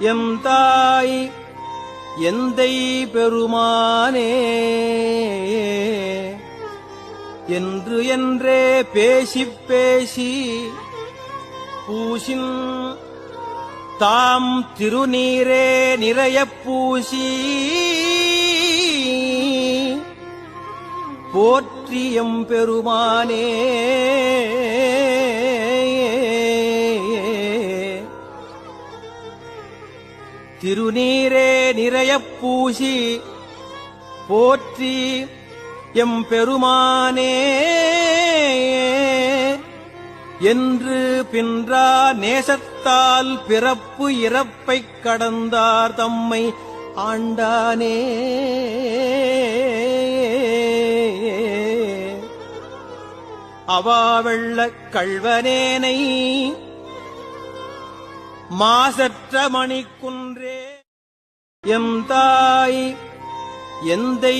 M தாய் எந்தை பெருமானே என்று என்றே பேசிப் பேசி பூசின் தாம் திருநீரே நிறையப் பூசி போற்றியம் பெருமானே திருநீரே நிறையப் பூசி போற்றி எம் பெருமானே என்று பின்றா நேசத்தால் பிறப்பு இறப்பைக் கடந்தார் தம்மை ஆண்டானே அவாவெள்ளக் கள்வனேனை மாசற்ற மணிக்குன்றே எம் தாய் எந்தை